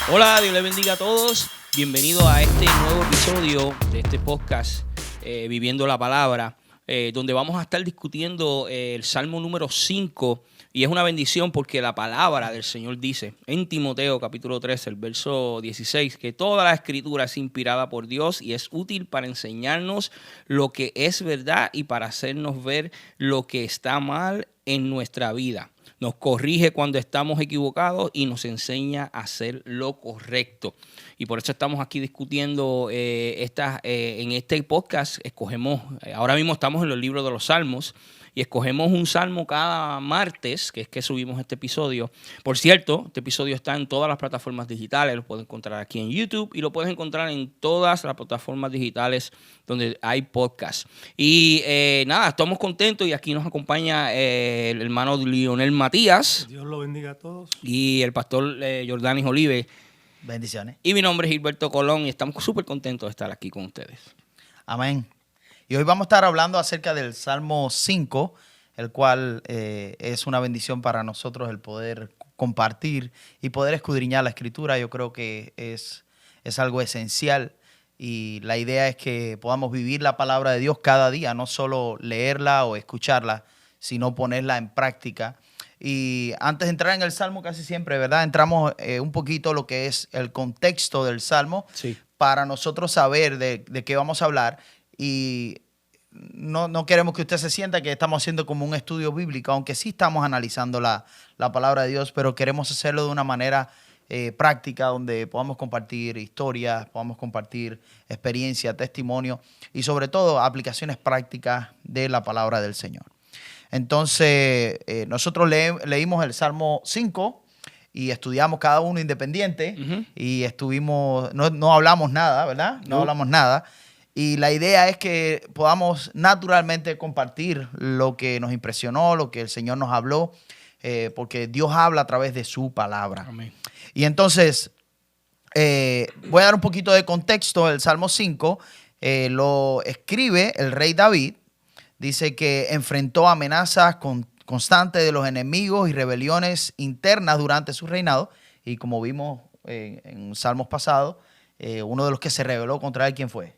Hola, Dios les bendiga a todos. Bienvenido a este nuevo episodio de este podcast, Viviendo la Palabra, donde vamos a estar discutiendo el Salmo número 5. Y es una bendición porque la palabra del Señor dice en Timoteo capítulo 3, el verso 16, que toda la escritura es inspirada por Dios y es útil para enseñarnos lo que es verdad y para hacernos ver lo que está mal en nuestra vida. Nos corrige cuando estamos equivocados y nos enseña a hacer lo correcto. Y por eso estamos aquí discutiendo en este podcast. Ahora mismo estamos en los libros de los Salmos y escogemos un salmo cada martes, que es que subimos este episodio. Por cierto, este episodio está en todas las plataformas digitales. Lo puedes encontrar aquí en YouTube y lo puedes encontrar en todas las plataformas digitales donde hay podcast. Y nada, estamos contentos y aquí nos acompaña el hermano Lionel Matías. Dios lo bendiga a todos. Y el pastor Jordanis Olive. Bendiciones. Y mi nombre es Gilberto Colón y estamos súper contentos de estar aquí con ustedes. Amén. Y hoy vamos a estar hablando acerca del Salmo 5, el cual es una bendición para nosotros el poder compartir y poder escudriñar la Escritura. Yo creo que es algo esencial y la idea es que podamos vivir la palabra de Dios cada día, no solo leerla o escucharla, sino ponerla en práctica. Y antes de entrar en el Salmo, casi siempre, ¿verdad? Entramos un poquito lo que es el contexto del Salmo, sí, para nosotros saber de qué vamos a hablar. Y no queremos que usted se sienta que estamos haciendo como un estudio bíblico, aunque sí estamos analizando la palabra de Dios, pero queremos hacerlo de una manera práctica, donde podamos compartir historias, podamos compartir experiencia, testimonio y sobre todo aplicaciones prácticas de la palabra del Señor. Entonces, nosotros leímos el Salmo 5 y estudiamos cada uno independiente. Y estuvimos, no hablamos nada, ¿verdad? No hablamos nada. Y la idea es que podamos naturalmente compartir lo que nos impresionó, lo que el Señor nos habló, porque Dios habla a través de su palabra. Amén. Y entonces, voy a dar un poquito de contexto. El Salmo 5 lo escribe el rey David. Dice que enfrentó amenazas constantes de los enemigos y rebeliones internas durante su reinado. Y como vimos en salmos pasados, uno de los que se rebeló contra él, ¿quién fue?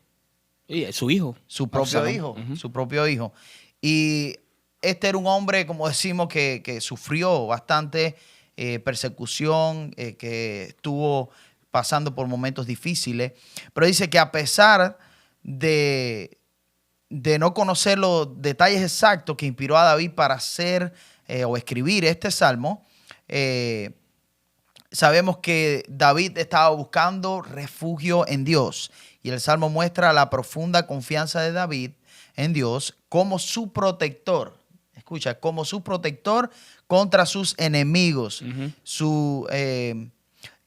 Y su hijo. Su propio hijo. Su propio hijo. Y este era un hombre, como decimos, que sufrió bastante persecución, que estuvo pasando por momentos difíciles. Pero dice que a pesar de no conocer los detalles exactos que inspiró a David para hacer o escribir este salmo, sabemos que David estaba buscando refugio en Dios. Y el salmo muestra la profunda confianza de David en Dios como su protector. Escucha, como su protector contra sus enemigos.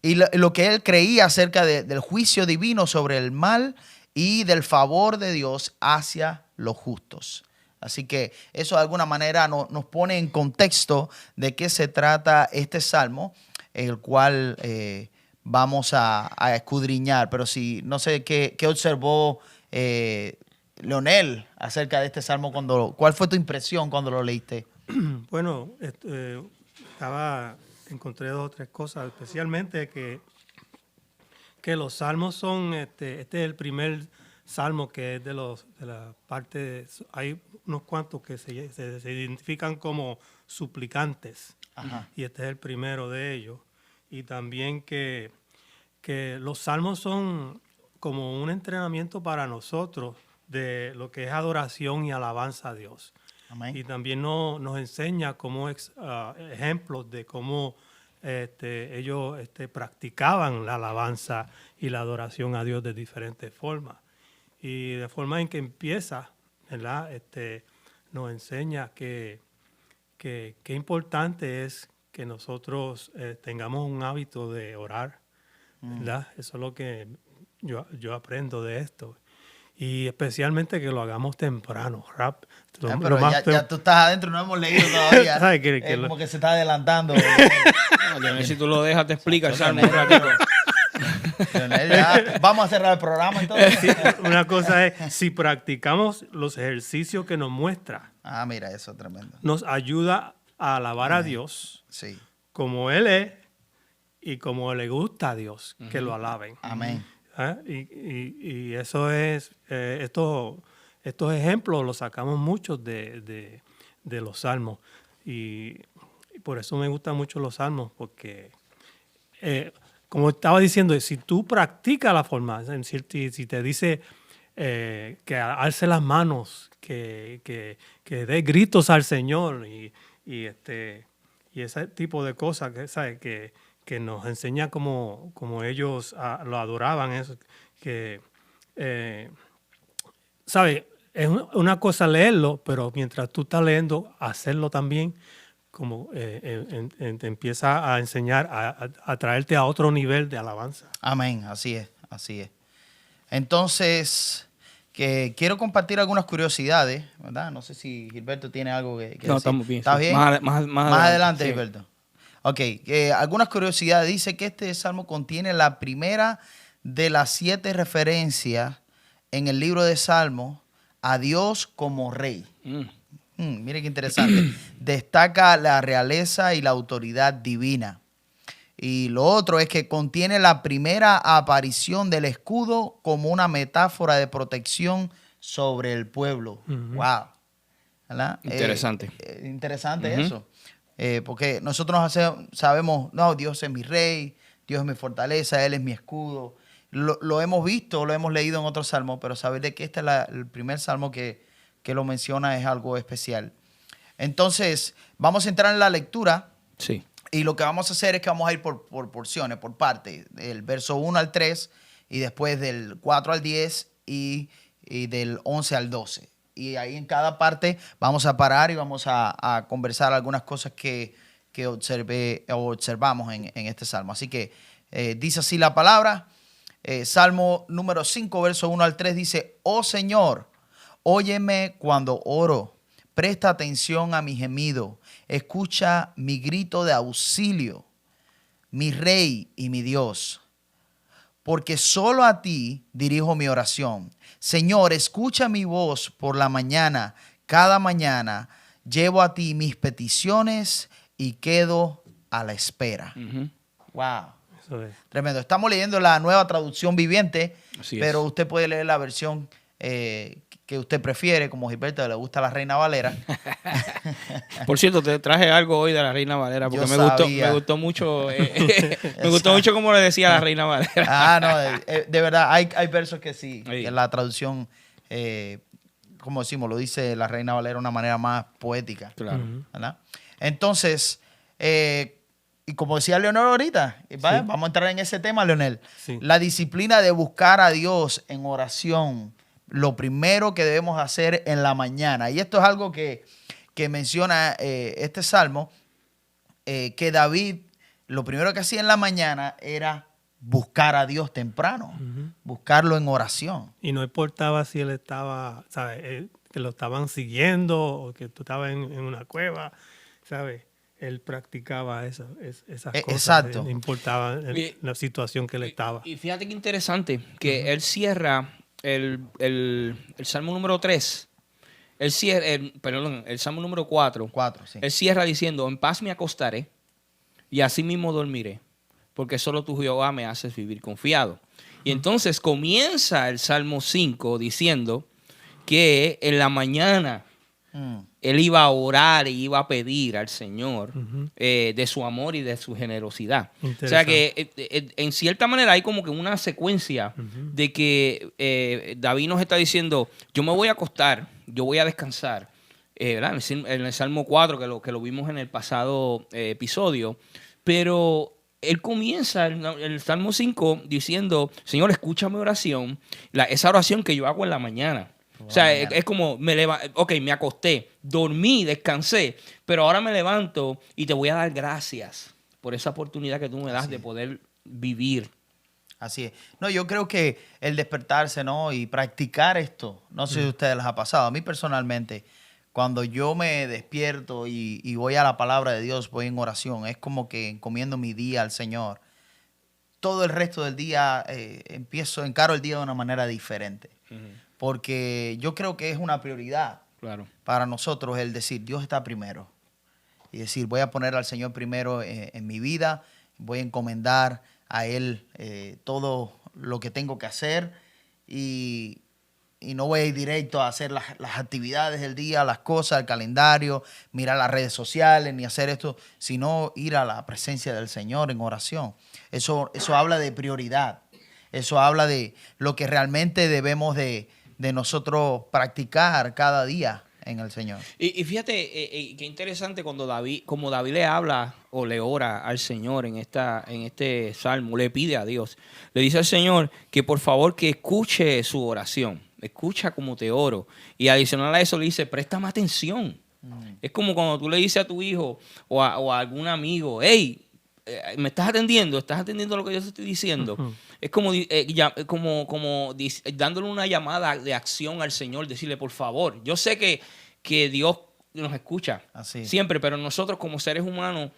Y lo que él creía acerca del juicio divino sobre el mal y del favor de Dios hacia los justos. Así que eso de alguna manera nos pone en contexto de qué se trata este salmo, el cual vamos a escudriñar. Pero si no sé qué observó Leonel acerca de este salmo, ¿cuál fue tu impresión cuando lo leíste? Bueno, encontré dos o tres cosas, especialmente que los salmos son, este es el primer salmo que es de la parte, hay unos cuantos que se identifican como suplicantes. Ajá. Y este es el primero de ellos. Y también que los salmos son como un entrenamiento para nosotros de lo que es adoración y alabanza a Dios. Amén. Y también nos enseña como ejemplos de cómo ellos practicaban la alabanza y la adoración a Dios de diferentes formas. Y de forma en que empieza, ¿verdad? Nos enseña que importante es que nosotros tengamos un hábito de orar, ¿verdad? Eso es lo que yo aprendo de esto. Y especialmente que lo hagamos temprano, rap. Pero ya tú estás adentro, no hemos leído todavía. Como que se está adelantando. Si tú lo dejas, te explica el salmo un ratito. Ya, vamos a cerrar el programa entonces. Sí, una cosa es, si practicamos los ejercicios que nos muestra. Mira, eso es tremendo. Nos ayuda a alabar a Dios sí, como Él es y como le gusta a Dios que lo alaben. Amén. ¿Ah? Y eso es, estos ejemplos los sacamos muchos de los salmos. Y por eso me gustan mucho los salmos, porque, como estaba diciendo, si tú practicas la forma, es decir, si te dice que alce las manos, que dé gritos al Señor y ese tipo de cosas, ¿sabes? Que nos enseña como ellos lo adoraban, eso, que, ¿sabes? Es una cosa leerlo, pero mientras tú estás leyendo, hacerlo también, como te empieza a enseñar, a traerte a otro nivel de alabanza. Amén, así es, así es. Entonces, que quiero compartir algunas curiosidades, ¿verdad? No sé si Gilberto tiene algo que No, decir. estamos bien. ¿Estás Sí. bien? Más adelante, sí. Gilberto. Ok, algunas curiosidades. Dice que este salmo contiene la primera de las 7 referencias en el libro de Salmos a Dios como rey. Mire qué interesante. Destaca la realeza y la autoridad divina. Y lo otro es que contiene la primera aparición del escudo como una metáfora de protección sobre el pueblo. Wow. ¿Verdad? Interesante. Interesante eso. Porque nosotros sabemos, no, Dios es mi rey, Dios es mi fortaleza, Él es mi escudo. Lo hemos visto, lo hemos leído en otros salmos, pero saber de que este es el primer salmo que lo menciona es algo especial. Entonces, vamos a entrar en la lectura. Sí. Y lo que vamos a hacer es que vamos a ir por porciones, por partes, del verso 1 al 3 y después del 4 al 10 y del 11 al 12. Y ahí en cada parte vamos a parar y vamos a conversar algunas cosas que observamos en este salmo. Así que dice así la palabra. Salmo número 5, verso 1 al 3 dice: Oh Señor, óyeme cuando oro. Presta atención a mi gemido, escucha mi grito de auxilio, mi Rey y mi Dios. Porque solo a ti dirijo mi oración. Señor, escucha mi voz por la mañana. Cada mañana llevo a ti mis peticiones y quedo a la espera. Wow. Eso es. Tremendo. Estamos leyendo la Nueva Traducción Viviente, Así pero es. usted puede leer la versión que usted prefiere, como Gilberto le gusta la Reina Valera. Por cierto, te traje algo hoy de la Reina Valera porque Yo me gustó mucho, me gustó mucho como le decía la Reina Valera. No, de verdad, hay versos que sí, Sí. que la traducción, como decimos, lo dice la Reina Valera de una manera más poética. Claro. ¿Verdad? Entonces, y como decía Leonel ahorita, ¿vale? Vamos a entrar en ese tema, Leonel. Sí. La disciplina de buscar a Dios en oración, lo primero que debemos hacer en la mañana. Y esto es algo que menciona este salmo, que David, lo primero que hacía en la mañana era buscar a Dios temprano, buscarlo en oración. Y no importaba si él estaba, ¿sabes? Que lo estaban siguiendo o que tú estabas en una cueva, ¿sabes? Él practicaba esas cosas. Exacto. No importaba la situación que él estaba. Y fíjate qué interesante, que él cierra el Salmo número 3, el Salmo número 4, 4, sí. él cierra diciendo: en paz me acostaré y así mismo dormiré, porque solo tú, Jehová, me haces vivir confiado. Y entonces comienza el Salmo 5 diciendo que en la mañana él iba a orar y iba a pedir al Señor de su amor y de su generosidad. O sea que en cierta manera hay como que una secuencia de que David nos está diciendo: yo me voy a acostar, yo voy a descansar. ¿Verdad? En el Salmo 4, que lo vimos en el pasado episodio, pero él comienza el Salmo 5 diciendo: Señor, escucha mi oración, esa oración que yo hago en la mañana. O sea, es como, me acosté, dormí, descansé, pero ahora me levanto y te voy a dar gracias por esa oportunidad que tú me das de poder vivir. Así es. No, yo creo que el despertarse, ¿no? Y practicar esto, no sé si a ustedes les ha pasado. A mí personalmente, cuando yo me despierto y voy a la palabra de Dios, voy en oración, es como que encomiendo mi día al Señor. Todo el resto del día encaro el día de una manera diferente. Porque yo creo que es una prioridad para nosotros el decir: Dios está primero. Y decir, voy a poner al Señor primero en mi vida, voy a encomendar a Él todo lo que tengo que hacer y no voy a ir directo a hacer las actividades del día, las cosas, el calendario, mirar las redes sociales, ni hacer esto, sino ir a la presencia del Señor en oración. Eso habla de prioridad. Eso habla de lo que realmente debemos de nosotros practicar cada día en el Señor. Y fíjate, qué interesante como David le habla o le ora al Señor en este salmo, le pide a Dios, le dice al Señor que por favor que escuche su oración, escucha como te oro. Y adicional a eso le dice, préstame atención. Es como cuando tú le dices a tu hijo o a algún amigo, hey, ¿me estás atendiendo? ¿Estás atendiendo lo que yo te estoy diciendo? Ujú. Es como dándole una llamada de acción al Señor, decirle, por favor, yo sé que Dios nos escucha Así. siempre, pero nosotros como seres humanos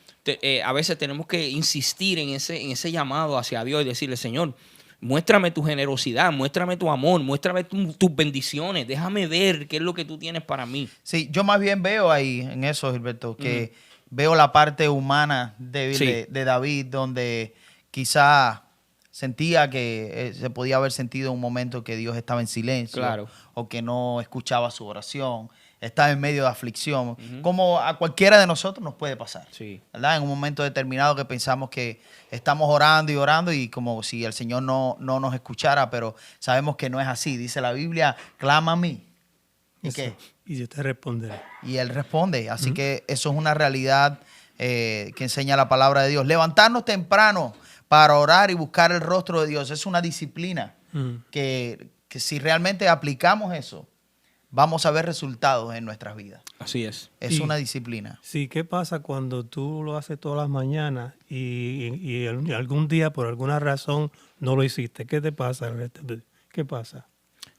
a veces tenemos que insistir en ese llamado hacia Dios y decirle, Señor, muéstrame tu generosidad, muéstrame tu amor, muéstrame tus bendiciones, déjame ver qué es lo que tú tienes para mí. Sí, yo más bien veo ahí en eso, Gilberto, que veo la parte humana débil Sí. de David, donde quizá sentía que se podía haber sentido un momento que Dios estaba en silencio, Claro. o que no escuchaba su oración, estaba en medio de aflicción, como a cualquiera de nosotros nos puede pasar. Sí. ¿Verdad? En un momento determinado que pensamos que estamos orando y orando y como si el Señor no nos escuchara, pero sabemos que no es así. Dice la Biblia, clama a mí. ¿Y Eso. qué? Y yo te responderé. Y Él responde. Así que eso es una realidad que enseña la palabra de Dios. Levantarnos temprano para orar y buscar el rostro de Dios es una disciplina que si realmente aplicamos eso, vamos a ver resultados en nuestras vidas. Así es. Es Y- una disciplina. Sí, ¿qué pasa cuando tú lo haces todas las mañanas y algún día por alguna razón no lo hiciste? ¿Qué te pasa? ¿Qué pasa?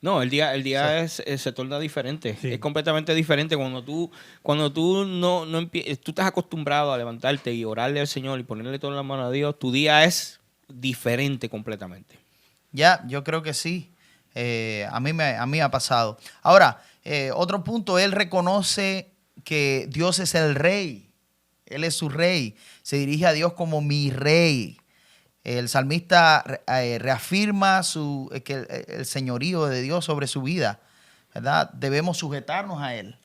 No, el día se torna diferente. Sí. Es completamente diferente cuando tú tú estás acostumbrado a levantarte y orarle al Señor y ponerle toda la mano a Dios, tu día es diferente completamente. Ya, yo creo que sí. A mí me ha pasado. Ahora, otro punto, él reconoce que Dios es el rey. Él es su rey. Se dirige a Dios como mi rey. El salmista reafirma que el señorío de Dios sobre su vida, ¿verdad? Debemos sujetarnos a Él.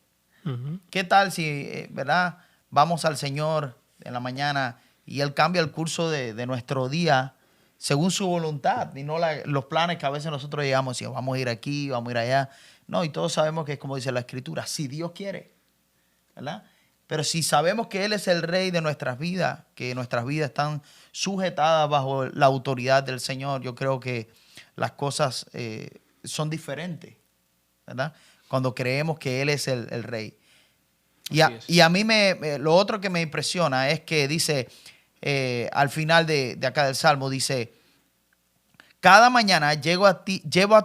Ujú. ¿Qué tal si, verdad, vamos al Señor en la mañana y Él cambia el curso de nuestro día según su voluntad y no los planes que a veces nosotros llegamos y vamos a ir aquí, vamos a ir allá? No, y todos sabemos que es como dice la Escritura, si Dios quiere, ¿verdad? Pero si sabemos que Él es el rey de nuestras vidas, que nuestras vidas están sujetadas bajo la autoridad del Señor, yo creo que las cosas son diferentes, ¿verdad? Cuando creemos que Él es el rey. Así es. Y a mí lo otro que me impresiona es que dice, al final de acá del Salmo, dice, cada mañana llevo a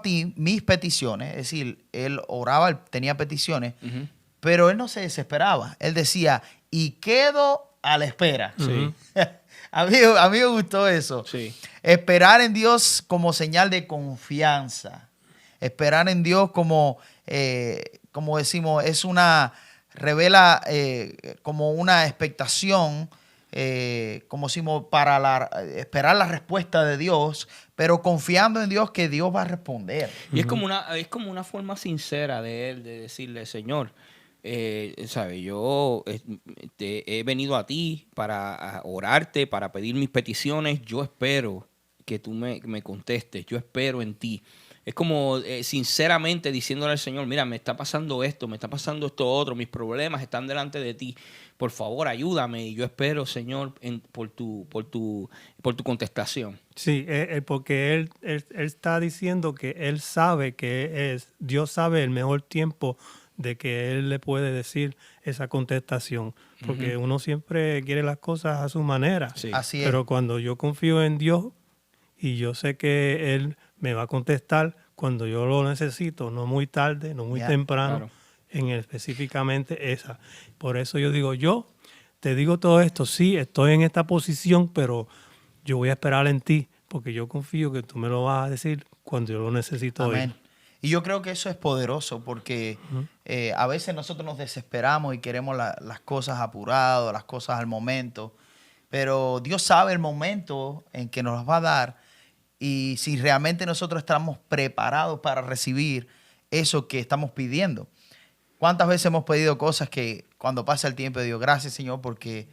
ti mis peticiones, es decir, él oraba, él tenía peticiones, Ujú. pero él no se desesperaba. Él decía, y quedo a la espera. Sí. A mí me gustó eso. Sí. Esperar en Dios como señal de confianza. Esperar en Dios como decimos, revela como una expectación, como decimos, para esperar la respuesta de Dios, pero confiando en Dios que Dios va a responder. Y es como una forma sincera de él, de decirle, Señor, ¿sabes? Yo he venido a ti para orarte, para pedir mis peticiones. Yo espero que tú me contestes. Yo espero en ti. Es como sinceramente diciéndole al Señor, mira, me está pasando esto otro, mis problemas están delante de ti. Por favor, ayúdame. Y yo espero, Señor, por tu contestación. Sí, porque él está diciendo que él sabe Dios sabe el mejor tiempo de que él le puede decir esa contestación. Porque uno siempre quiere las cosas a su manera. Sí. Así es. Pero cuando yo confío en Dios y yo sé que Él me va a contestar cuando yo lo necesito, no muy tarde, no muy Ya, temprano, claro. específicamente esa. Por eso yo digo, yo te digo todo esto, sí, estoy en esta posición, pero yo voy a esperar en ti, porque yo confío que tú me lo vas a decir cuando yo lo necesito Amén. hoy. Y yo creo que eso es poderoso porque a veces nosotros nos desesperamos y queremos las cosas apuradas, las cosas al momento. pero Dios sabe el momento en que nos las va a dar y si realmente nosotros estamos preparados para recibir eso que estamos pidiendo. ¿Cuántas veces hemos pedido cosas que cuando pasa el tiempo digo, gracias Señor, porque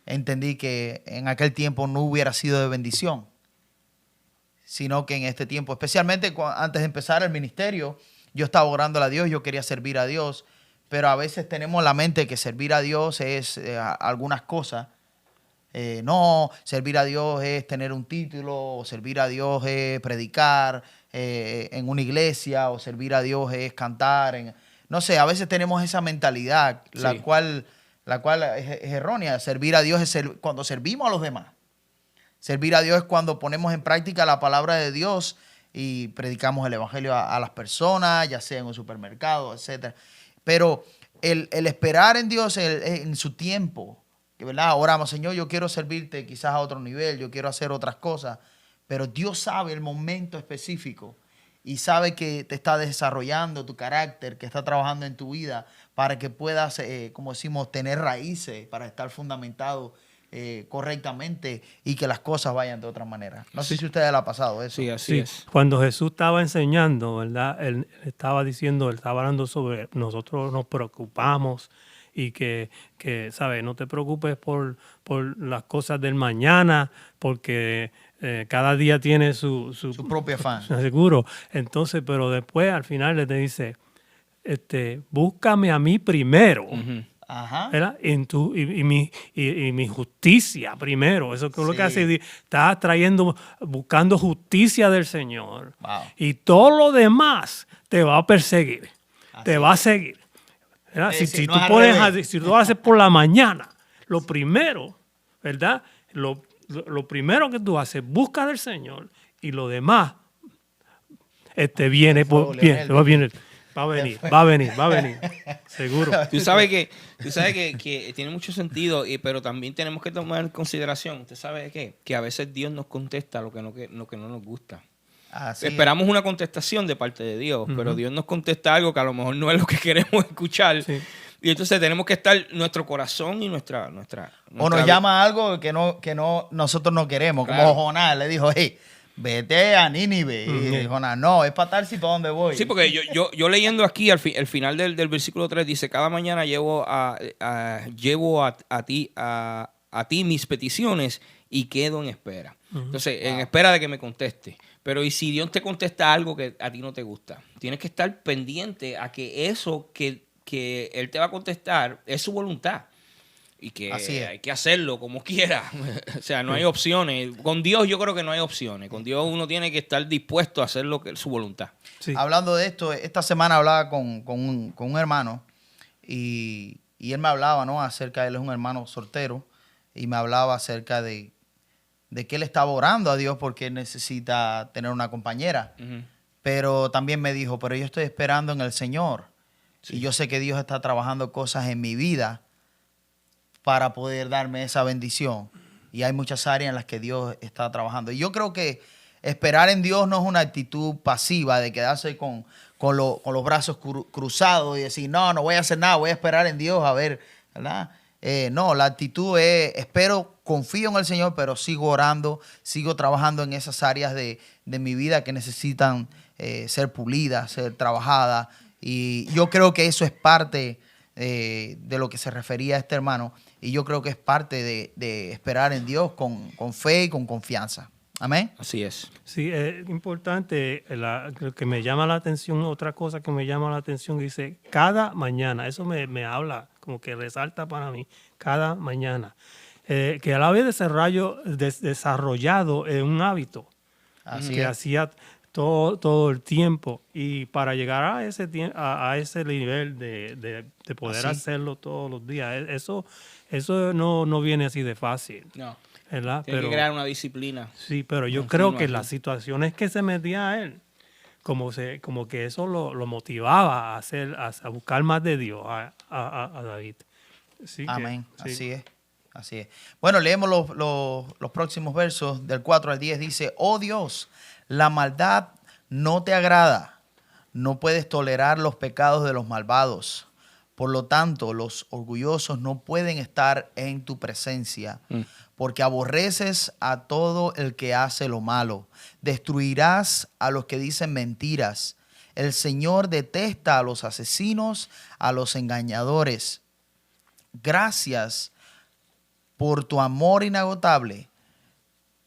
entendí que en aquel tiempo no hubiera sido de bendición, sino que en este tiempo, especialmente antes de empezar el ministerio, yo estaba orando a Dios, yo quería servir a Dios, pero a veces tenemos la mente que servir a Dios es algunas cosas. No, servir a Dios es tener un título, o servir a Dios es predicar en una iglesia, o servir a Dios es cantar. No sé, a veces tenemos esa mentalidad, Sí. la cual es errónea. Servir a Dios es cuando servimos a los demás. Servir a Dios es cuando ponemos en práctica la palabra de Dios y predicamos el evangelio a las personas, ya sea en un supermercado, etc. Pero el esperar en Dios en su tiempo, que verdad, oramos, Señor, yo quiero servirte quizás a otro nivel, yo quiero hacer otras cosas, pero Dios sabe el momento específico y sabe que te está desarrollando tu carácter, que está trabajando en tu vida para que puedas, como decimos, tener raíces, para estar fundamentado correctamente y que las cosas vayan de otra manera. No sé si a ustedes le ha pasado eso. Sí, así Sí, es. cuando Jesús estaba enseñando, ¿verdad? Él estaba diciendo, él estaba hablando sobre nosotros nos preocupamos y que ¿sabes? No te preocupes por las cosas del mañana, porque cada día tiene su propio afán. Seguro. Entonces, pero después al final le dice, búscame a mí primero. Ujú. Ajá. ¿Verdad? Y mi justicia primero. Eso que es lo que hace. Está buscando justicia del Señor. Wow. Y todo lo demás te va a perseguir. Así te va a seguir. ¿Verdad? Si no tú es al pones revés. si tú lo haces por la mañana, lo primero, ¿verdad? Lo primero que tú haces, busca del Señor y lo demás viene, Por favor, Leonel. va a venir, seguro. Tú sabes que tiene mucho sentido, pero también tenemos que tomar en consideración, ¿usted sabe qué? Que a veces Dios nos contesta lo que no nos gusta. Así Esperamos una contestación de parte de Dios, pero Dios nos contesta algo que a lo mejor no es lo que queremos escuchar. Sí. Y entonces tenemos que estar nuestro corazón y nuestra o nos llama algo que nosotros no queremos. Claro. Como Jonás le dijo, hey, vete a Nínive. Y Jonás, no, es para tal si para dónde voy. Sí, porque yo leyendo aquí al final del versículo 3 dice, cada mañana llevo a ti mis peticiones y quedo en espera. Entonces, en espera de que me conteste. Pero ¿y si Dios te contesta algo que a ti no te gusta? Tienes que estar pendiente a que eso que Él te va a contestar es su voluntad. Y que Así es. hay que hacerlo como quiera. O sea, no hay opciones. Con Dios yo creo que no hay opciones. Con Dios uno tiene que estar dispuesto a hacer lo que es su voluntad. Sí. Hablando de esto, esta semana hablaba con un hermano y él me hablaba, ¿no? Acerca, él es un hermano soltero y me hablaba acerca de que él estaba orando a Dios porque él necesita tener una compañera. Ujú. Pero también me dijo, pero yo estoy esperando en el Señor. Sí. Y yo sé que Dios está trabajando cosas en mi vida para poder darme esa bendición. Y hay muchas áreas en las que Dios está trabajando. Y yo creo que esperar en Dios no es una actitud pasiva de quedarse con los brazos cruzados y decir, no voy a hacer nada, voy a esperar en Dios a ver, ¿verdad? No, la actitud es, confío en el Señor, pero sigo orando, sigo trabajando en esas áreas de mi vida que necesitan ser pulidas, ser trabajadas. Y yo creo que eso es parte de lo que se refería a este hermano. Y yo creo que es parte de esperar en Dios con fe y con confianza. Amén. Así es. Sí, es importante, lo que me llama la atención, otra cosa que me llama la atención, dice, cada mañana, eso me habla, como que resalta para mí, cada mañana, que él había desarrollado un hábito Así que es. hacía todo el tiempo, y para llegar a ese nivel de poder Así. hacerlo todos los días, eso no viene así de fácil, No. ¿verdad? Tiene que crear una disciplina. Sí, pero yo Continua, creo que sí. las situaciones que se metía a él, como que eso lo motivaba a buscar más de Dios a David. Sí que- Amén. sí. Así es. Así es. Bueno, leemos los próximos versos del 4 al 10. Dice, oh Dios, la maldad no te agrada. No puedes tolerar los pecados de los malvados. Por lo tanto, los orgullosos no pueden estar en tu presencia, porque aborreces a todo el que hace lo malo. Destruirás a los que dicen mentiras. El Señor detesta a los asesinos, a los engañadores. Gracias por tu amor inagotable.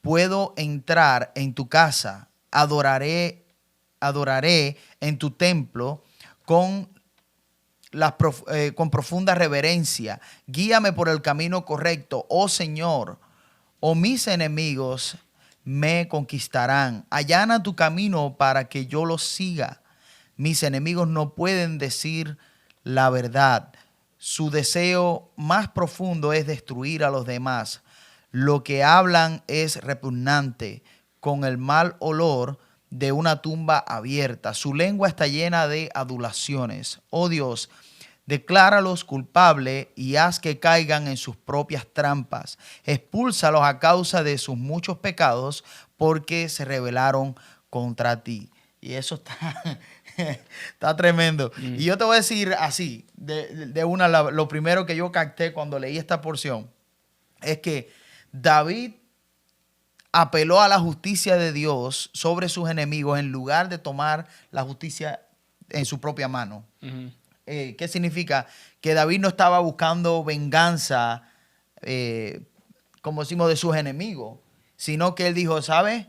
Puedo entrar en tu casa, adoraré en tu templo con profunda reverencia. Guíame por el camino correcto, oh Señor, o mis enemigos me conquistarán. Allana tu camino para que yo lo siga. Mis enemigos no pueden decir la verdad. Su deseo más profundo es destruir a los demás. Lo que hablan es repugnante, con el mal olor de una tumba abierta. Su lengua está llena de adulaciones. Oh Dios, decláralos culpables y haz que caigan en sus propias trampas. Expúlsalos a causa de sus muchos pecados, porque se rebelaron contra ti. Y eso está tremendo. Y yo te voy a decir así, lo primero que yo capté cuando leí esta porción, es que David apeló a la justicia de Dios sobre sus enemigos en lugar de tomar la justicia en su propia mano. ¿Qué significa? Que David no estaba buscando venganza, como decimos, de sus enemigos, sino que él dijo, ¿sabes?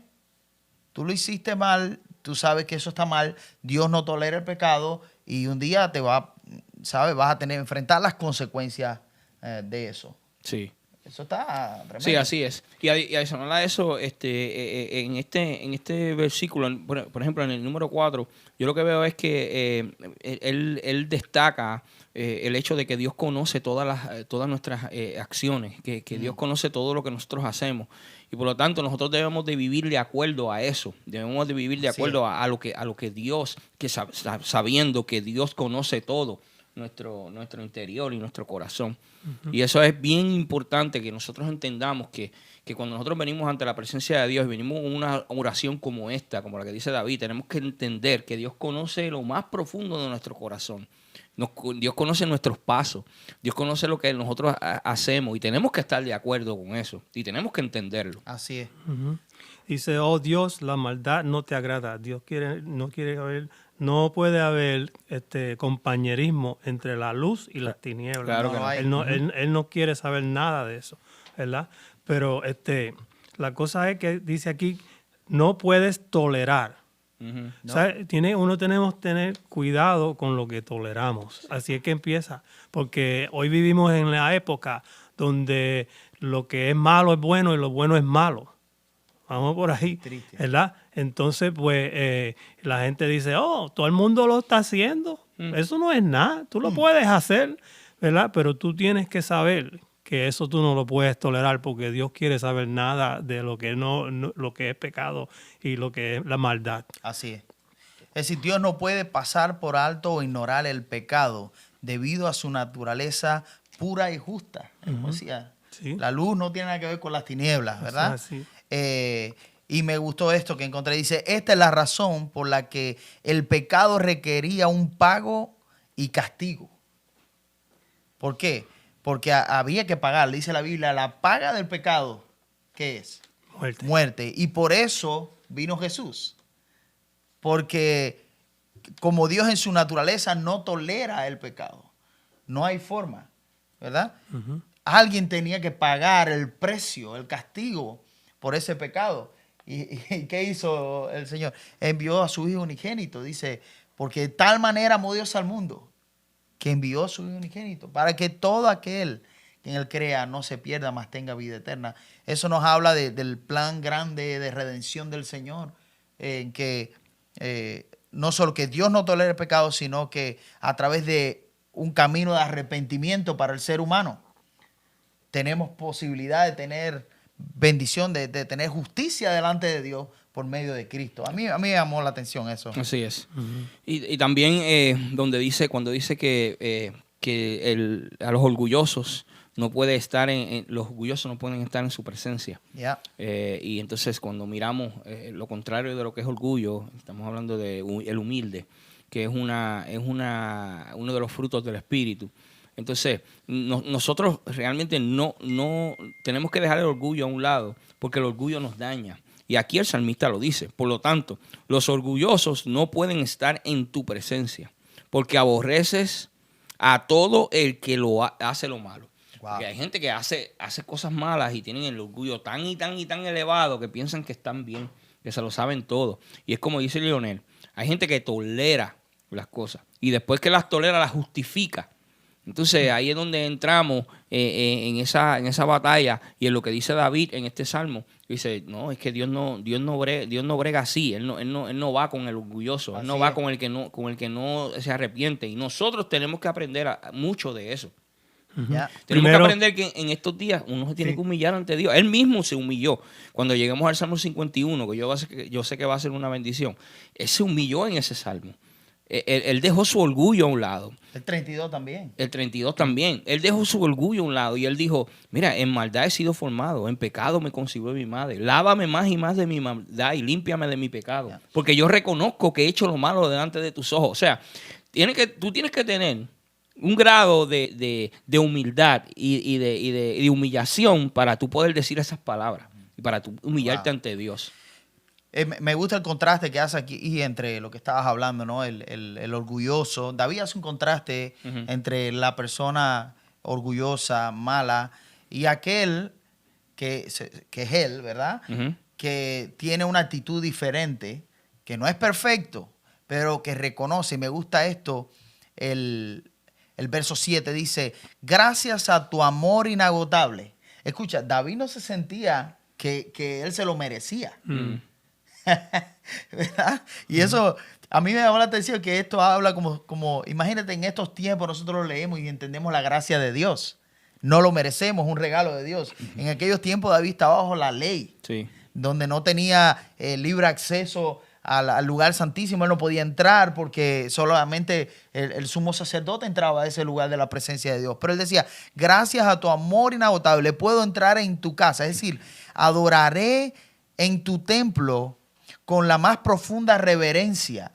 Tú lo hiciste mal, tú sabes que eso está mal, Dios no tolera el pecado y un día vas a tener que enfrentar las consecuencias de eso. Sí. Eso está tremendo. Sí, así es. Y adicional a eso, en este versículo, por ejemplo, en el número 4, yo lo que veo es que él destaca el hecho de que Dios conoce todas nuestras acciones, que Dios conoce todo lo que nosotros hacemos. Y por lo tanto, nosotros debemos de vivir de acuerdo a eso. Debemos de vivir de acuerdo a lo que Dios, sabiendo que Dios conoce todo. Nuestro interior y nuestro corazón. Y eso es bien importante que nosotros entendamos que cuando nosotros venimos ante la presencia de Dios y venimos a una oración como esta, como la que dice David, tenemos que entender que Dios conoce lo más profundo de nuestro corazón. Dios conoce nuestros pasos. Dios conoce lo que nosotros hacemos y tenemos que estar de acuerdo con eso y tenemos que entenderlo. Así es. Dice, oh Dios, la maldad no te agrada. Dios no puede haber compañerismo entre la luz y las tinieblas. Claro que no. Él no quiere saber nada de eso, ¿verdad? Pero la cosa es que dice aquí, no puedes tolerar. No. O sea, tenemos que tener cuidado con lo que toleramos. Así es que empieza. Porque hoy vivimos en la época donde lo que es malo es bueno y lo bueno es malo. Vamos por ahí, Triste. ¿verdad? Entonces, pues, la gente dice, oh, todo el mundo lo está haciendo. Eso no es nada. Tú lo puedes hacer, ¿verdad? Pero tú tienes que saber que eso tú no lo puedes tolerar porque Dios quiere saber nada de lo que lo que es pecado y lo que es la maldad. Así es. Es decir, Dios no puede pasar por alto o ignorar el pecado debido a su naturaleza pura y justa. Como decía, Sí. la luz no tiene nada que ver con las tinieblas, ¿verdad? Así. Y me gustó esto que encontré. Dice, esta es la razón por la que el pecado requería un pago y castigo. ¿Por qué? Porque había que pagar. Dice la Biblia, la paga del pecado, ¿qué es? Muerte. Muerte. Y por eso vino Jesús. Porque como Dios en su naturaleza no tolera el pecado. No hay forma, ¿verdad? Alguien tenía que pagar el precio, el castigo por ese pecado. ¿Y qué hizo el Señor? Envió a su Hijo unigénito. Dice, porque de tal manera amó Dios al mundo, que envió a su Hijo unigénito, para que todo aquel que en él crea no se pierda, mas tenga vida eterna. Eso nos habla del plan grande de redención del Señor, en que no solo que Dios no tolera el pecado, sino que a través de un camino de arrepentimiento para el ser humano, tenemos posibilidad de tener bendición, de tener justicia delante de Dios por medio de Cristo. A mí me llamó la atención eso. Así es. Y también cuando dice que a los orgullosos no puede estar los orgullosos no pueden estar en su presencia. Yeah. Y entonces cuando miramos lo contrario de lo que es orgullo, estamos hablando de el humilde, que es uno de los frutos del Espíritu. Entonces, nosotros realmente no tenemos que dejar el orgullo a un lado, porque el orgullo nos daña. Y aquí el salmista lo dice. Por lo tanto, los orgullosos no pueden estar en tu presencia, porque aborreces a todo el que hace lo malo. Wow. Porque hay gente que hace cosas malas y tienen el orgullo tan y tan y tan elevado que piensan que están bien, que se lo saben todo. Y es como dice Leonel, hay gente que tolera las cosas y después que las tolera las justifica. Entonces ahí es donde entramos en esa batalla, y en lo que dice David en este salmo. Dice, no, es que Dios no brega así. Él no va con el orgulloso, Él no va con el que no se arrepiente. Y nosotros tenemos que aprender mucho de eso. Ya. Tenemos que aprender que en estos días uno se tiene que humillar ante Dios. Él mismo se humilló. Cuando lleguemos al Salmo 51, que yo sé que va a ser una bendición, Él se humilló en ese salmo. Él dejó su orgullo a un lado. El 32 también. El 32 también. Él dejó su orgullo a un lado y él dijo, mira, en maldad he sido formado, en pecado me concibió mi madre. Lávame más y más de mi maldad y límpiame de mi pecado. Yeah. Porque yo reconozco que he hecho lo malo delante de tus ojos. O sea, tú tienes que tener un grado de humildad y de humillación para tú poder decir esas palabras y para tú humillarte ante Dios. Me gusta el contraste que hace aquí entre lo que estabas hablando, ¿no? El orgulloso. David hace un contraste entre la persona orgullosa, mala, y aquel que es él, ¿verdad? Que tiene una actitud diferente, que no es perfecto, pero que reconoce. Y me gusta esto, el verso 7 dice, gracias a tu amor inagotable. Escucha, David no se sentía que él se lo merecía. ¿Verdad? Y eso a mí me llamó la atención, que esto habla como imagínate, en estos tiempos nosotros lo leemos y entendemos la gracia de Dios. No lo merecemos, un regalo de Dios. En aquellos tiempos David estaba bajo la ley, donde no tenía libre acceso al lugar santísimo. Él no podía entrar porque solamente el sumo sacerdote entraba a ese lugar de la presencia de Dios. Pero él decía, gracias a tu amor inagotable puedo entrar en tu casa. Es decir, adoraré en tu templo con la más profunda reverencia.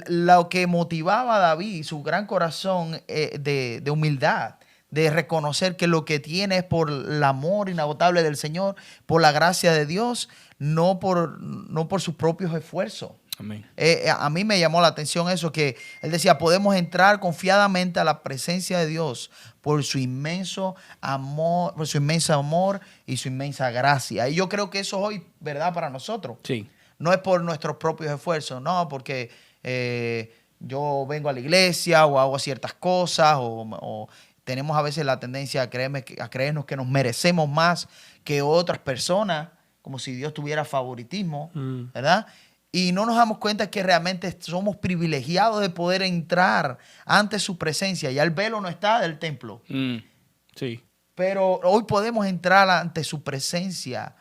Lo que motivaba a David, su gran corazón de humildad, de reconocer que lo que tiene es por el amor inagotable del Señor, por la gracia de Dios, no por sus propios esfuerzos. Amén. A mí me llamó la atención eso, que él decía, podemos entrar confiadamente a la presencia de Dios por su inmenso amor, y su inmensa gracia. Y yo creo que eso hoy, ¿verdad? Para nosotros. Sí. No es por nuestros propios esfuerzos, no, porque yo vengo a la iglesia o hago ciertas cosas o tenemos a veces la tendencia a creernos que nos merecemos más que otras personas, como si Dios tuviera favoritismo, ¿verdad? Y no nos damos cuenta que realmente somos privilegiados de poder entrar ante su presencia. Ya el velo no está del templo. Sí. Pero hoy podemos entrar ante su presencia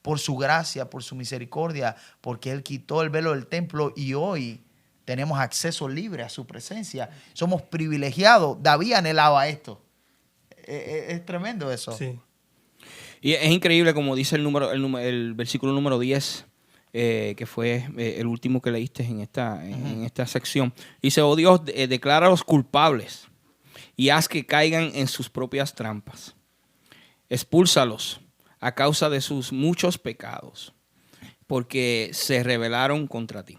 por su gracia, por su misericordia, porque Él quitó el velo del templo y hoy tenemos acceso libre a su presencia. Somos privilegiados. David anhelaba esto. Es tremendo eso. Sí. Y es increíble, como dice el versículo número 10, que fue el último que leíste en esta sección. Dice, oh Dios, declara a los culpables y haz que caigan en sus propias trampas. Expúlsalos a causa de sus muchos pecados, porque se rebelaron contra ti.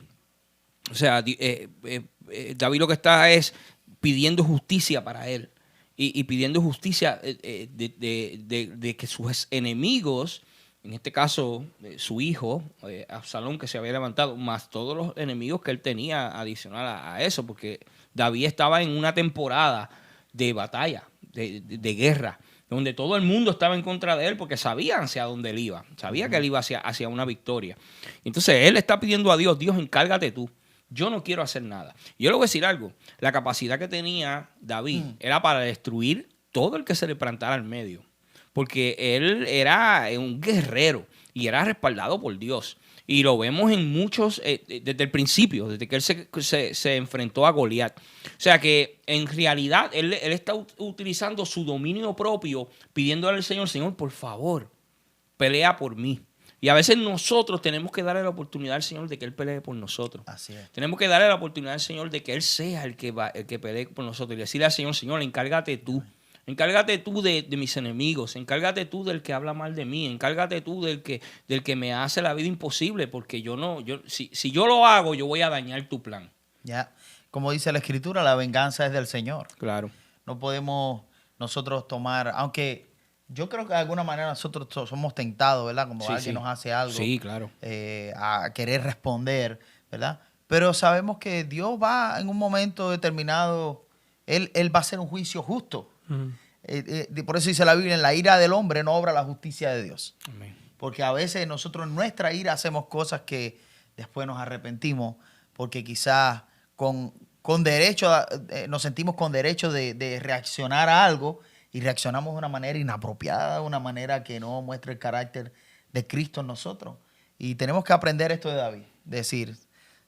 O sea, David lo que está es pidiendo justicia para él y pidiendo justicia de que sus enemigos, en este caso su hijo, Absalón, que se había levantado, más todos los enemigos que él tenía adicional a eso, porque David estaba en una temporada de batalla, de guerra, donde todo el mundo estaba en contra de él porque sabían hacia dónde él iba. Sabía que él iba hacia una victoria. Entonces él está pidiendo a Dios, Dios, encárgate tú. Yo no quiero hacer nada. Yo le voy a decir algo. La capacidad que tenía David era para destruir todo el que se le plantara al medio. Porque él era un guerrero y era respaldado por Dios. Y lo vemos en muchos, desde el principio, desde que él se enfrentó a Goliat. O sea que en realidad él está utilizando su dominio propio, pidiéndole al Señor, Señor, por favor, pelea por mí. Y a veces nosotros tenemos que darle la oportunidad al Señor de que Él pelee por nosotros. Así es. Tenemos que darle la oportunidad al Señor de que Él sea el que pelee por nosotros. Y decirle al Señor, Señor, encárgate tú. Encárgate tú de mis enemigos. Encárgate tú del que habla mal de mí. Encárgate tú del que me hace la vida imposible. Porque si yo lo hago, yo voy a dañar tu plan. Ya, como dice la Escritura, la venganza es del Señor. Claro. No podemos nosotros tomar, aunque yo creo que de alguna manera nosotros somos tentados, ¿verdad? Como alguien nos hace algo, sí, claro, a querer responder, ¿verdad? Pero sabemos que Dios va en un momento determinado, Él va a hacer un juicio justo. Por eso dice la Biblia, en la ira del hombre no obra la justicia de Dios. Amén. Porque a veces nosotros en nuestra ira hacemos cosas que después nos arrepentimos, porque quizás con derecho, nos sentimos con derecho de reaccionar a algo y reaccionamos de una manera inapropiada, de una manera que no muestra el carácter de Cristo en nosotros. Y tenemos que aprender esto de David, decir,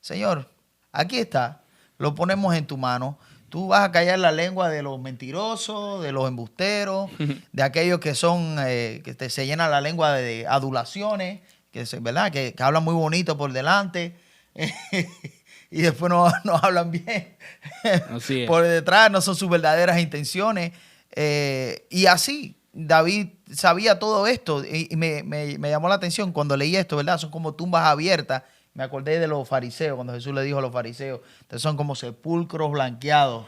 Señor, aquí está, lo ponemos en tu mano, tú vas a callar la lengua de los mentirosos, de los embusteros, de aquellos que son, se llenan la lengua de adulaciones, ¿verdad? Que hablan muy bonito por delante. Y después no hablan bien. Así es. Por detrás no son sus verdaderas intenciones. Y así, David sabía todo esto. Y me llamó la atención cuando leí esto, ¿verdad? Son como tumbas abiertas. Me acordé de los fariseos, cuando Jesús le dijo a los fariseos. Entonces son como sepulcros blanqueados,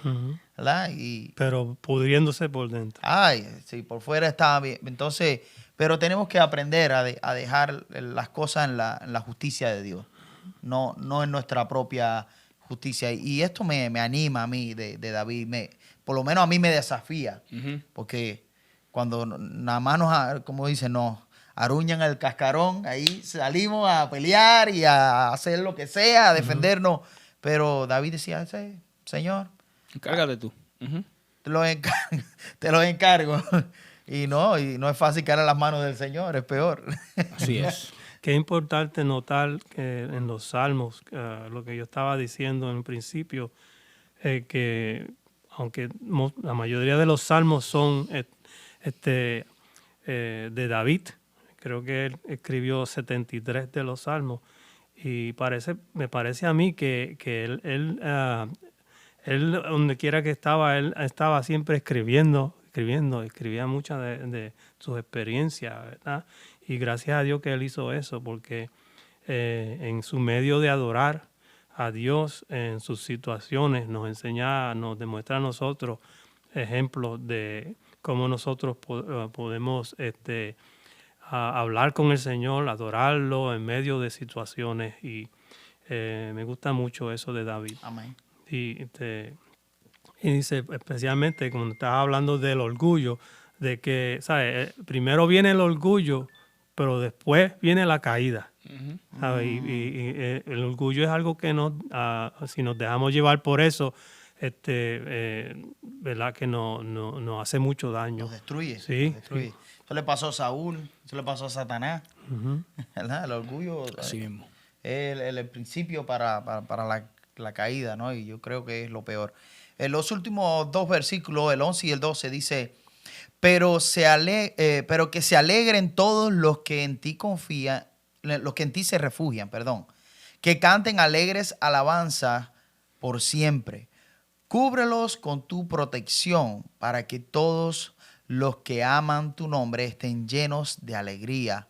¿verdad? Pero pudriéndose por dentro. Ay, sí, por fuera estaba bien. Entonces, pero tenemos que aprender a dejar las cosas en la justicia de Dios. No en nuestra propia justicia. Y esto me anima a mí de David. Por lo menos a mí me desafía. Porque cuando nada más como dicen, nos aruñan el cascarón, ahí salimos a pelear y a hacer lo que sea, a defendernos. Pero David decía, Señor, encárgate tú. Te lo encargo. Y no es fácil caer en las manos del Señor, es peor. Así es. Qué importante notar que en los salmos, lo que yo estaba diciendo en principio, que aunque la mayoría de los salmos son de David, creo que él escribió 73 de los salmos, y me parece a mí que él donde quiera que estaba, él estaba siempre escribía muchas de sus experiencias, ¿verdad? Y gracias a Dios que él hizo eso, porque en su medio de adorar a Dios en sus situaciones nos demuestra a nosotros ejemplos de cómo nosotros podemos hablar con el Señor, adorarlo en medio de situaciones. Y me gusta mucho eso de David. Amén. Y dice, especialmente cuando estás hablando del orgullo, de que, ¿sabes? Primero viene el orgullo, pero después viene la caída. ¿Sabes? Y el orgullo es algo que si nos dejamos llevar por eso, ¿verdad? Que nos hace mucho daño. Nos destruye. Sí, nos destruye. sí. Eso le pasó a Saúl, eso le pasó a Satanás. ¿Verdad? El orgullo Así mismo. es el principio para la caída, ¿no? Y yo creo que es lo peor. En los últimos dos versículos, el 11 y el 12, dice, pero que se alegren todos los que en ti confían, los que en ti se refugian, que canten alegres alabanzas por siempre. Cúbrelos con tu protección para que todos los que aman tu nombre estén llenos de alegría.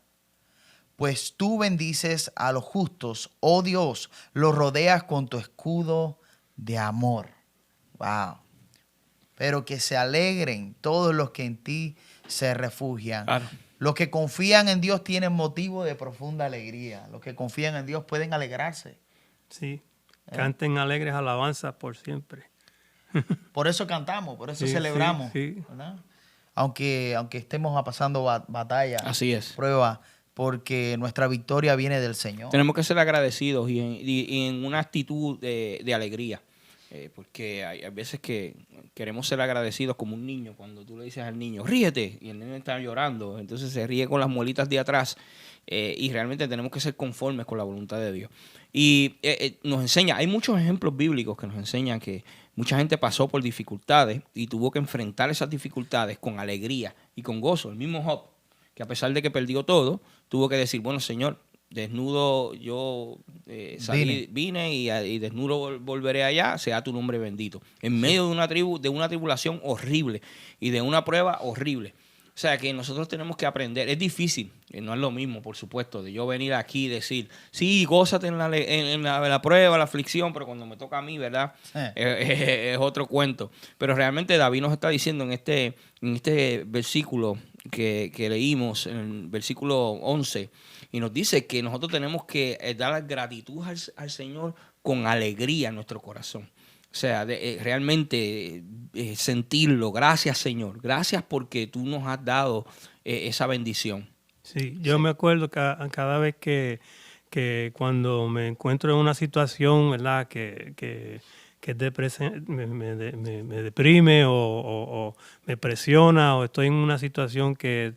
Pues tú bendices a los justos, oh Dios, los rodeas con tu escudo de amor. Wow. Pero que se alegren todos los que en ti se refugian. Claro. Los que confían en Dios tienen motivo de profunda alegría. Los que confían en Dios pueden alegrarse. Sí, canten alegres alabanzas por siempre. Por eso cantamos, por eso Sí, celebramos. sí. ¿Verdad? Aunque estemos pasando batalla, Así es. prueba, porque nuestra victoria viene del Señor. Tenemos que ser agradecidos y en una actitud de alegría. Porque hay veces que queremos ser agradecidos como un niño. Cuando tú le dices al niño, ríete, y el niño está llorando, entonces se ríe con las muelitas de atrás. Y realmente tenemos que ser conformes con la voluntad de Dios. Y nos enseña, hay muchos ejemplos bíblicos que nos enseñan que mucha gente pasó por dificultades y tuvo que enfrentar esas dificultades con alegría y con gozo. El mismo Job, que a pesar de que perdió todo, tuvo que decir, bueno, Señor, desnudo yo vine y desnudo volveré allá, sea tu nombre bendito. En medio de una tribulación horrible y de una prueba horrible. O sea que nosotros tenemos que aprender. Es difícil, no es lo mismo, por supuesto, de yo venir aquí y decir, sí, gózate en la prueba, la aflicción, pero cuando me toca a mí, ¿verdad? Es otro cuento. Pero realmente David nos está diciendo en este versículo que leímos, en el versículo 11, y nos dice que nosotros tenemos que dar gratitud al Señor con alegría en nuestro corazón. O sea, realmente sentirlo. Gracias, Señor. Gracias porque tú nos has dado esa bendición. Sí, yo me acuerdo que cada vez que cuando me encuentro en una situación, ¿verdad? que me deprime o me presiona o estoy en una situación que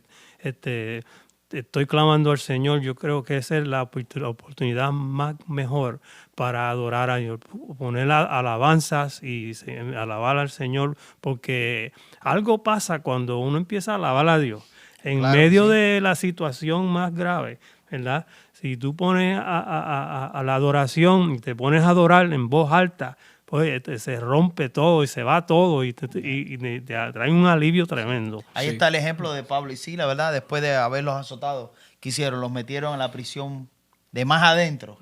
estoy clamando al Señor, yo creo que esa es la oportunidad más mejor para adorar a Dios, poner alabanzas y alabar al Señor, porque algo pasa cuando uno empieza a alabar a Dios en medio de la situación más grave, ¿verdad? Si tú pones a la adoración y te pones a adorar en voz alta, pues se rompe todo y se va todo y te trae un alivio tremendo. Ahí está el ejemplo de Pablo y Sila, ¿verdad? Después de haberlos azotado, ¿qué hicieron? Los metieron en la prisión de más adentro,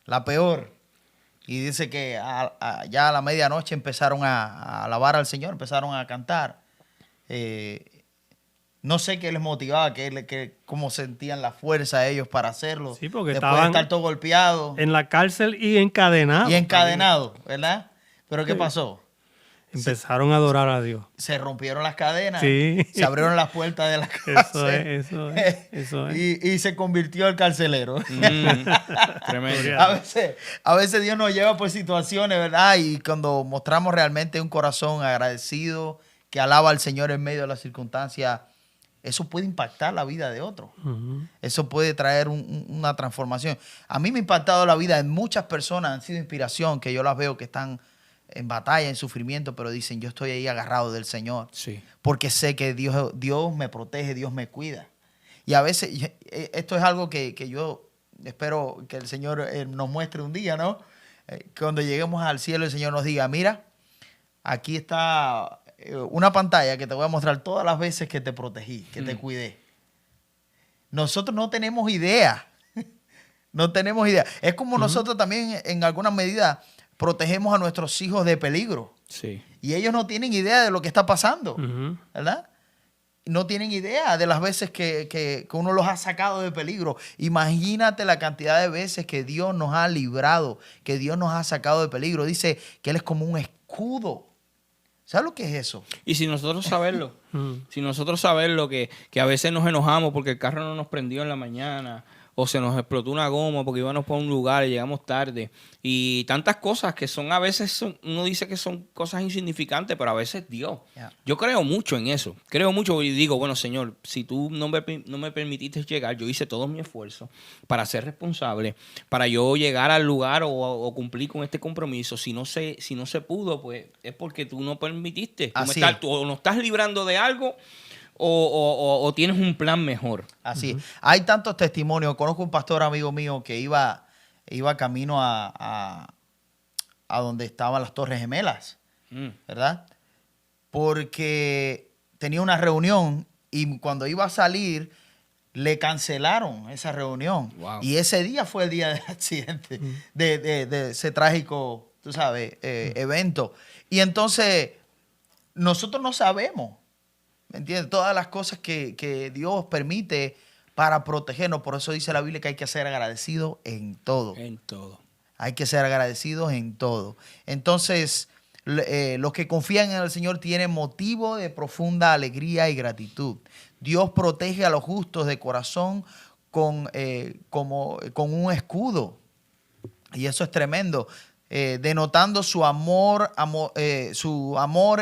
la peor. Y dice que ya a la medianoche empezaron a alabar al Señor, empezaron a cantar. No sé qué les motivaba, cómo sentían la fuerza ellos para hacerlo. Sí, porque después de estar todo golpeado. En la cárcel y encadenado. Y encadenado, ¿verdad? Pero ¿qué pasó? Empezaron a adorar a Dios. Se rompieron las cadenas. Sí. Se abrieron las puertas de la cárcel. Eso es. Y se convirtió el carcelero. Tremendo. A veces Dios nos lleva por situaciones, ¿verdad? Y cuando mostramos realmente un corazón agradecido, que alaba al Señor en medio de las circunstancias, eso puede impactar la vida de otro. Eso puede traer una transformación. A mí me ha impactado la vida de muchas personas, han sido inspiración, que yo las veo que están en batalla, en sufrimiento, pero dicen, yo estoy ahí agarrado del Señor. Sí. Porque sé que Dios me protege, Dios me cuida. Y a veces, esto es algo que yo espero que el Señor nos muestre un día, ¿no? Cuando lleguemos al cielo, el Señor nos diga, mira, aquí está una pantalla que te voy a mostrar todas las veces que te protegí, que te cuidé. Nosotros no tenemos idea. No tenemos idea. Es como nosotros también, en alguna medida, protegemos a nuestros hijos de peligro. Sí. Y ellos no tienen idea de lo que está pasando, ¿verdad? No tienen idea de las veces que uno los ha sacado de peligro. Imagínate la cantidad de veces que Dios nos ha librado, que Dios nos ha sacado de peligro. Dice que Él es como un escudo. ¿Sabes lo que es eso? Y si nosotros saberlo, que a veces nos enojamos porque el carro no nos prendió en la mañana, o se nos explotó una goma porque íbamos por un lugar y llegamos tarde, y tantas cosas que son a veces, uno dice que son cosas insignificantes, pero a veces Dios. Yeah. Yo creo mucho en eso, creo mucho y digo, bueno, Señor, si tú no me permitiste llegar, yo hice todo mi esfuerzo para ser responsable, para yo llegar al lugar o cumplir con este compromiso. Si no se pudo, pues es porque tú no permitiste. Tú o nos estás librando de algo o tienes un plan mejor. Así. Hay tantos testimonios. Conozco un pastor amigo mío que iba camino a donde estaban las Torres Gemelas, ¿verdad? Porque tenía una reunión y cuando iba a salir le cancelaron esa reunión. Wow. Y ese día fue el día del accidente, de ese trágico, tú sabes, evento. Y entonces nosotros no sabemos, ¿me entiendes? Todas las cosas que Dios permite para protegernos. Por eso dice la Biblia que hay que ser agradecidos en todo. En todo. Hay que ser agradecidos en todo. Entonces, los que confían en el Señor tienen motivo de profunda alegría y gratitud. Dios protege a los justos de corazón con un escudo. Y eso es tremendo. Denotando su amor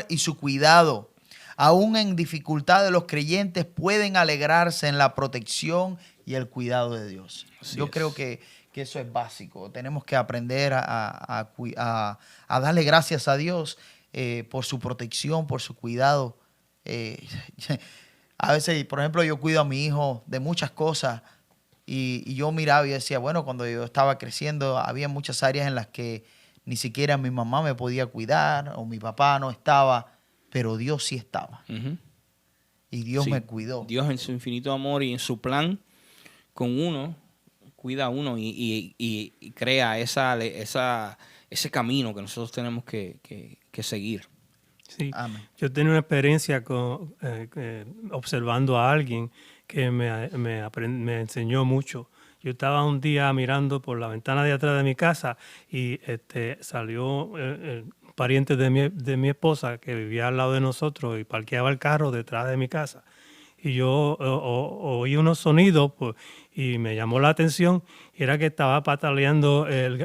y su cuidado. Aún en dificultad de los creyentes pueden alegrarse en la protección y el cuidado de Dios. Yo creo que eso es básico. Tenemos que aprender a darle gracias a Dios por su protección, por su cuidado. A veces, por ejemplo, yo cuido a mi hijo de muchas cosas y yo miraba y decía, bueno, cuando yo estaba creciendo había muchas áreas en las que ni siquiera mi mamá me podía cuidar o mi papá no estaba, pero Dios sí estaba. Ujú. Y Dios Sí. me cuidó. Dios en su infinito amor y en su plan con uno, cuida a uno y crea ese camino que nosotros tenemos que seguir. Sí. Amén. Yo tenía una experiencia observando a alguien que me enseñó mucho. Yo estaba un día mirando por la ventana de atrás de mi casa y salió el pariente de mi esposa que vivía al lado de nosotros y parqueaba el carro detrás de mi casa. Y yo oí unos sonidos pues, y me llamó la atención y era que estaba pataleando el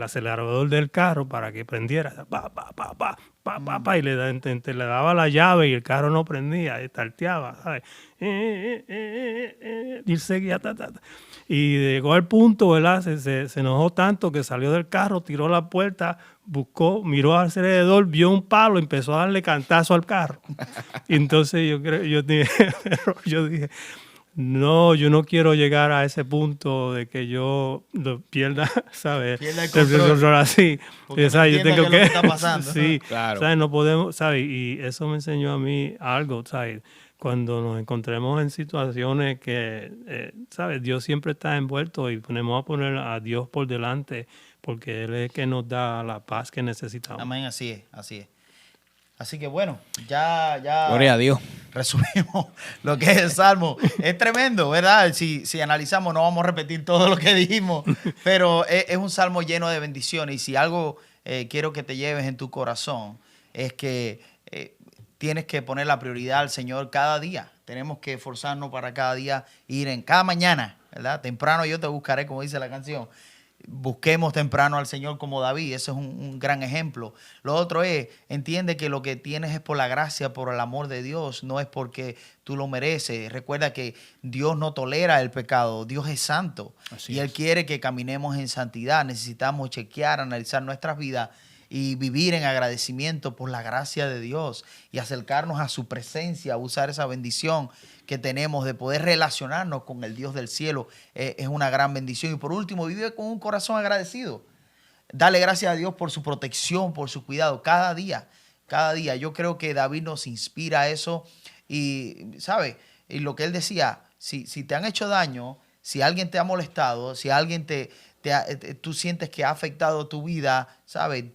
acelerador del carro para que prendiera. Pa, pa, pa, pa, pa, pa, pa, y le daba la llave y el carro no prendía, y tarteaba, ¿sabes? Y él seguía, ta, ta, ta. Y llegó al punto, ¿verdad? Se enojó tanto que salió del carro, tiró la puerta, buscó, miró alrededor, vio un palo, empezó a darle cantazo al carro. Y entonces yo dije, no, yo no quiero llegar a ese punto de que yo lo pierda, ¿sabes? Pierda el control. Así. Porque O sea, no yo entiende tengo qué es lo que está pasando. Sí, Claro. ¿sabes? No podemos, ¿sabes? Y eso me enseñó a mí algo, ¿sabes? Cuando nos encontremos en situaciones que, ¿sabes? Dios siempre está envuelto y ponemos a poner a Dios por delante porque Él es el que nos da la paz que necesitamos. Amén, así es, así es. Así que bueno, ya Gloria a Dios. resumimos lo que es el Salmo. Es tremendo, ¿verdad? Si analizamos, no vamos a repetir todo lo que dijimos, pero es un Salmo lleno de bendiciones. Y si algo quiero que te lleves en tu corazón, es que tienes que poner la prioridad al Señor cada día. Tenemos que esforzarnos para cada día ir en cada mañana, ¿verdad? Temprano yo te buscaré, como dice la canción. Busquemos temprano al Señor como David. Ese es un gran ejemplo. Lo otro es, entiende que lo que tienes es por la gracia, por el amor de Dios, no es porque tú lo mereces. Recuerda que Dios no tolera el pecado, Dios es santo. Así y Él es. quiere que caminemos en santidad. Necesitamos chequear, analizar nuestras vidas y vivir en agradecimiento por la gracia de Dios y acercarnos a su presencia, usar esa bendición que tenemos de poder relacionarnos con el Dios del cielo. Es una gran bendición. Y por último, vive con un corazón agradecido. Dale gracias a Dios por su protección, por su cuidado, cada día, cada día. Yo creo que David nos inspira a eso y, ¿sabe? Y lo que él decía, si te han hecho daño, si alguien te ha molestado, si alguien tú sientes que ha afectado tu vida, ¿sabes?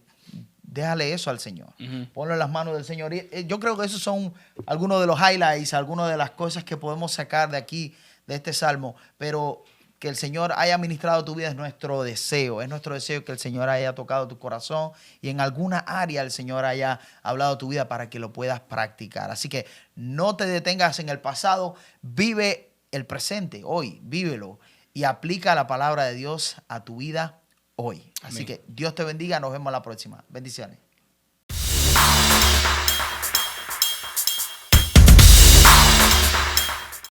Déjale eso al Señor. Ujú. Ponlo en las manos del Señor. Y yo creo que esos son algunos de los highlights, algunas de las cosas que podemos sacar de aquí, de este salmo. Pero que el Señor haya ministrado tu vida es nuestro deseo. Es nuestro deseo que el Señor haya tocado tu corazón y en alguna área el Señor haya hablado tu vida para que lo puedas practicar. Así que no te detengas en el pasado. Vive el presente hoy. Vívelo y aplica la palabra de Dios a tu vida hoy. Así Amén. que Dios te bendiga. Nos vemos la próxima. Bendiciones.